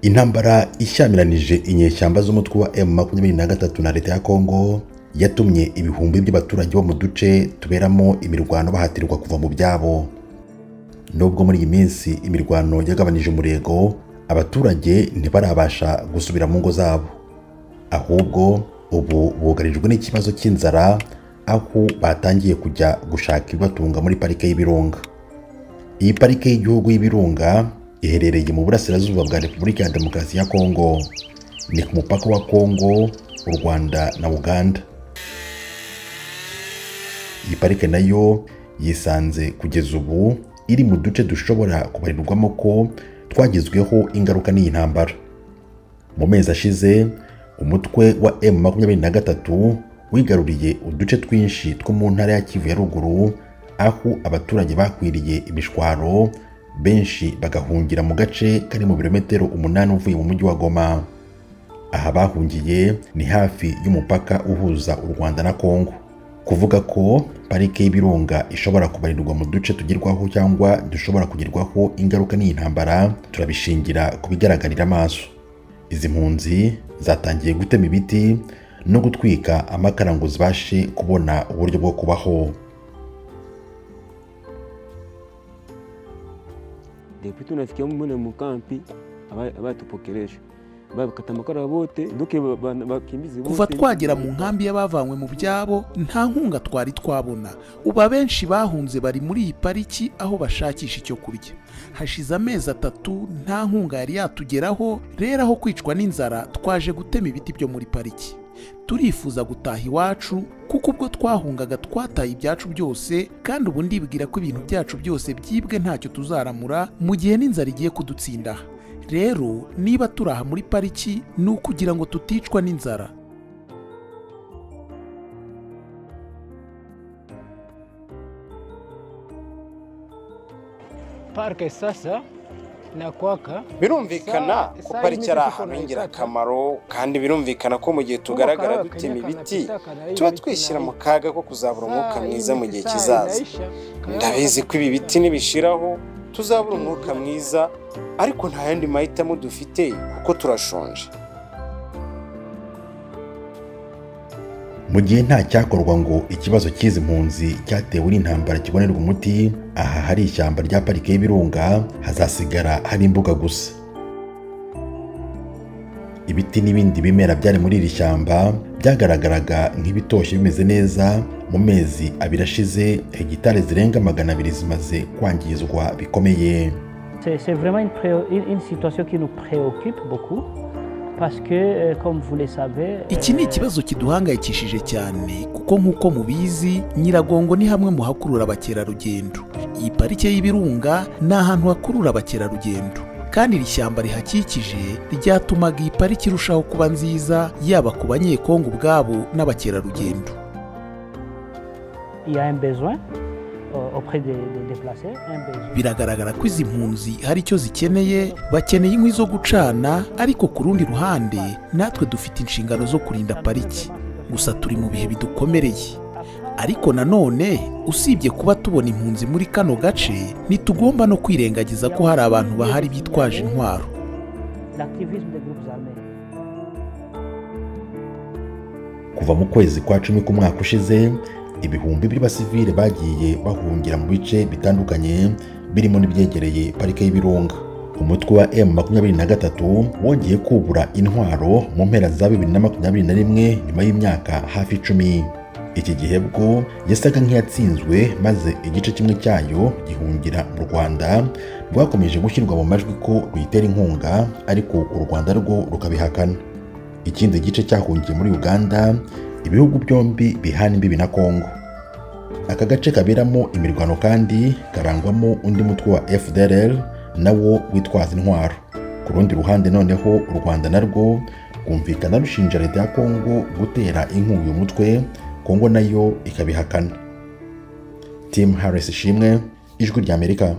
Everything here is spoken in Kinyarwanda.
Intambara ishyamiranyije inyeshyamba z'umutwe wa M23 na leta ya Kongo yatumye ibihumbi by'abaturage bo mu duce tuberamo imirwano bahatirwa kuva mu byabo. Nubwo muri iyi minsi imirwano yagabanije umurego, abaturage ntibarabasha gusubira mu ngo zabo, ahubwo ubu bugarijwe n'ikibazo cy'inzara, aho batangiye kujya gushaka ibibatunga muri parike y'Ibirunga. Iyi parike y'igihugu y'Ibirunga iherereye mu burasirazuba bwa Repubulika ya Demokarasi ya Kongo, ni ku mupaka wa Kongo, u Rwanda na Uganda. Iyi parike nayo yisanze kugeza ubu iri mu duce dushobora kubarirwamo ko twagizweho ingaruka n'iyi ntambara. Mu mezi ashize, umutwe wa M23 wigaruriye uduce twinshi two mu ntara ya Kivu ya ruguru, aho abaturage bakwiriye imishwaro, benshi bagahungira mu gace kari mu birometero 8 uvuye mu mujyi wa Goma. Aha bahungiye ni hafi y'umupaka uhuza u Rwanda na Kongo. Kuvuga ko parike y'Ibirunga ishobora kubarirwa mu duce tugirwaho cyangwa dushobora kugirwaho ingaruka n'iyi ntambara, turabishingira ku bigaragarira amaso. Izi mpunzi zatangiye gutema ibiti no gutwika amakara ngo zibashe kubona uburyo bwo kubaho. Depuis tunafikia mbone mukampi abatupokeresha bakata amakara bote duke bakimbize bote. Kuva twagera mu nkambi y'abavanywe mu byabo nta nkunga twari twabona. Uba benshi bahunze bari muri iyi pariki aho bashakisha icyo kurya. Hashize amezi 3 nta nkunga yari yatugeraho, rero aho kwicwa n'inzara twaje gutema ibiti byo muri pariki. Turifuza gutaha iwacu kuko ubwo twahungaga twataye ibyacu byose, kandi ubu ndibwira ko ibintu byacu byose byibwe ntacyo tuzaramura mu gihe n'inzara igiye kudutsinda. Rero niba turaha muri pariki ni ukugira ngo tuticwa n'inzara. Parike sasa na kwaka birumvikana ko pariki ari ahantu h'ingirakamaro, kandi birumvikana ko mu gihe tugaragara dutema ibiti tuba twishyira mu kaga ko kuzabura umwuka mwiza mu gihe kizaza. Ndabizi ko ibi biti nibishiraho tuzabura umwuka mwiza, ariko nta yandi mahitamo dufite kuko turashonje. Mu gihe nta cyakorwa ngo ikibazo cy'izi mpunzi cyatewe n'intambara kibonerwa umuti, aha hari ishyamba rya parike y'Ibirunga hazasigara hari imbuga gusa. Ibiti n'ibindi bimera byari muri iri shyamba byagaragaraga nk'ibitoshye bimeze neza. Mu mezi 2 ashize, hegitari zirenga 200 zimaze kwangizwa bikomeye. C'est vraiment une situation qui nous préoccupe beaucoup. Parce que comme vous le savez, iki ni ikibazo kiduhangayikishije cyane kuko nk'uko mubizi, Nyiragongo ni hamwe mu hakurura abakerarugendo. Iyi parike y'Ibirunga ni ahantu hakurura abakerarugendo, kandi iri shyamba rihakikije ryatumaga iyi pariki irushaho kuba nziza, yaba ku banyekongo ubwabo n'abakerarugendo. Il y a un besoin auprès des déplacés, biragaragara ko izi mpunzi hari icyo zikeneye, bakeneye inkwi zo gucana, ariko ku rundi ruhande natwe dufite inshingano zo kurinda pariki. Gusa turi mu bihe bidukomereye, ariko nanone usibye kuba tubona impunzi muri kano gace, ntitugomba no kwirengagiza ko hari abantu bahari bitwaje intwaro. Kuva mu kwezi kwa 10 k'umwaka ushize, ibihumbi by'abasivile bagiye bahungira mu bice bitandukanye birimo n'ibyegereye parike y'Ibirunga. Umutwe wa M23 wongeye kubura intwaro mu mpera za 2021 nyuma y'imyaka hafi 10. Iki gihe bwo yasaga nk'iyatsinzwe, maze igice kimwe cyayo gihungira mu Rwanda, rwakomeje gushyirwa mu majwi ko ruyitera inkunga, ariko u Rwanda rwo rukabihakana. Ikindi gice cyahungiye muri Uganda, ibihugu byombi bihana imbibi na Kongo. Aka gace kaberamo imirwano kandi karangwamo undi mutwe wa FDLR nawo witwaza intwaro. Ku rundi ruhande noneho u Rwanda narwo rwumvikana rushinja leta ya Kongo gutera inkunga uyu mutwe, Kongo nayo ikabihakana. Tim Harris Shimwe, Ijwi ry'Amerika.